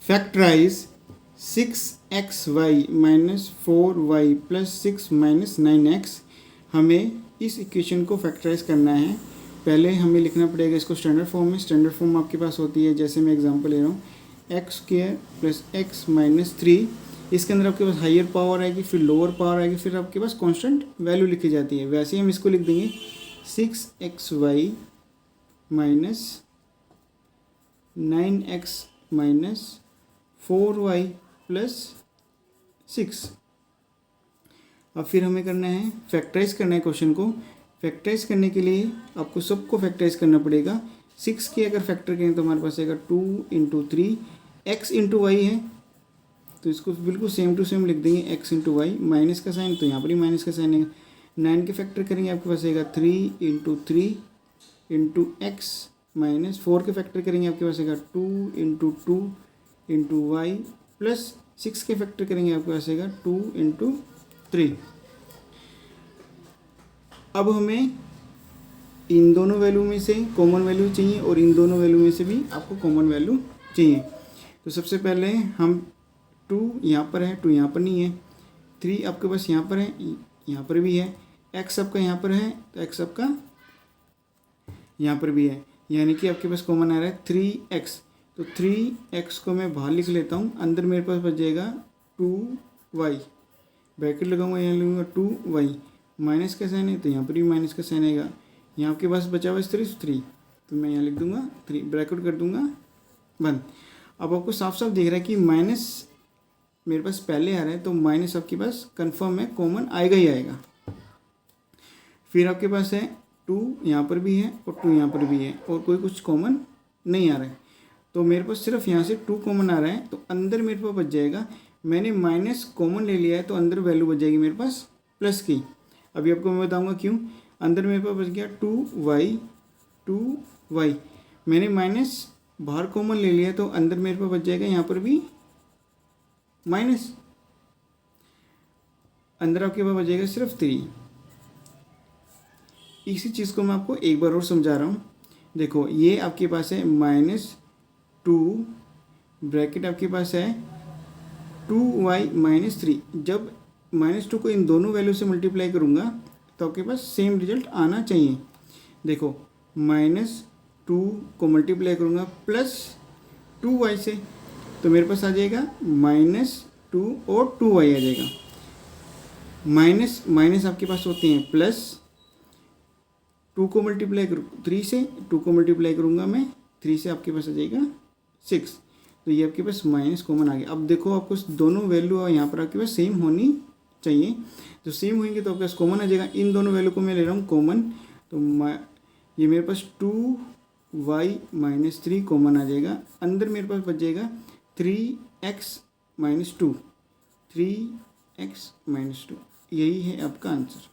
Factorise 6xy minus 4y plus 6 minus 9x। हमें इस equation को फैक्टराइज करना है। पहले हमें लिखना पड़ेगा इसको स्टैंडर्ड फॉर्म में। स्टैंडर्ड फॉर्म आपके पास होती है, जैसे मैं एग्जांपल ले रहा हूँ, x square plus x minus 3। इसके अंदर आपके पास हायर पावर आएगी, फिर लोअर पावर आएगी, फिर आपके पास कांस्टेंट वैल्यू लिखी जाती है। वैसे ही हम इसको लिख देंगे 6xy minus 9x minus 4y plus 6। अब फिर हमें करना है फैक्टराइज करना है क्वेश्चन को। फैक्टराइज करने के लिए आपको सबको फैक्टराइज करना पड़ेगा। 6 की अगर फैक्टर करें तो हमारे पास आएगा 2 इंटू 3 एक्स इंटू वाई है, तो इसको बिल्कुल सेम टू सेम लिख देंगे एक्स इंटू वाई। माइनस का साइन तो यहाँ पर ही माइनस का साइन है। 9 के फैक्टर करेंगे आपके पास आएगा 3 इंटू 3 इंटू एक्स माइनस 4 के फैक्टर करेंगे आपके पास आएगा 2 इंटू 2 इंटू वाई प्लस 6 के फैक्टर करेंगे आपके पास आएगा 2 इंटू 3। अब हमें इन दोनों वैल्यू में से कॉमन वैल्यू चाहिए और इन दोनों वैल्यू में से भी आपको कॉमन वैल्यू चाहिए। तो सबसे पहले हम 2 यहाँ पर है, 2 यहाँ पर नहीं है, 3 आपके पास यहाँ पर है, यहाँ पर भी है, x आपका यहाँ पर है तो x आपका यहाँ पर भी है, यानी कि आपके पास कॉमन आ रहा है 3x। तो 3x को मैं बाहर लिख लेता हूँ, अंदर मेरे पास बच जाएगा 2y, ब्रैकेट लगाऊंगा, यहाँ लगूंगा 2y, माइनस का साइन है तो यहाँ पर भी माइनस का साइन आएगा। यहाँ आपके पास बचा हुआ 3 तो मैं यहाँ लिख दूंगा 3, ब्रैकेट कर दूंगा बंद। अब आपको साफ साफ दिख रहा है कि माइनस मेरे पास पहले आ रहा है, तो माइनस आपके पास कंफर्म है, कॉमन आएगा ही आएगा। फिर आपके पास है 2 यहाँ पर भी है और 2 यहाँ पर भी है और कोई कुछ कॉमन नहीं आ रहा है, तो मेरे पास सिर्फ यहाँ से 2 कॉमन आ रहा है, तो अंदर मेरे पास बच जाएगा, मैंने माइनस कॉमन ले लिया है तो अंदर वैल्यू बच जाएगी मेरे पास प्लस की। अभी आपको मैं बताऊंगा क्यों। अंदर मेरे पास बच गया 2y, मैंने माइनस बाहर कॉमन ले लिया तो अंदर मेरे पास बच जाएगा यहाँ पर भी माइनस, अंदर आपके पास बच जाएगा सिर्फ 3। इसी चीज़ को मैं आपको एक बार और समझा रहा हूँ। देखो ये आपके पास है -2, ब्रैकेट आपके पास है 2y माइनस 3। जब -2 को इन दोनों वैल्यू से मल्टीप्लाई करूँगा तो आपके पास सेम रिजल्ट आना चाहिए। देखो -2 को मल्टीप्लाई करूँगा प्लस 2y से, तो मेरे पास आ जाएगा -2 और 2y आ जाएगा। माइनस माइनस आपके पास होते हैं प्लस, 2 को मल्टीप्लाई करूँ 3 से, 2 को मल्टीप्लाई करूँगा मैं 3 से, आपके पास आ जाएगा 6। तो ये आपके पास माइनस कॉमन आ गया। अब देखो आपको दोनों वैल्यू यहाँ पर आपके पास सेम होनी चाहिए, तो सेम होंगे तो आपके पास कॉमन आ जाएगा। इन दोनों वैल्यू को मैं ले रहा हूँ कॉमन, तो ये मेरे पास 2y माइनस 3 कॉमन आ जाएगा। अंदर मेरे पास बच जाएगा 3x माइनस 2, 3x माइनस 2। यही है आपका आंसर।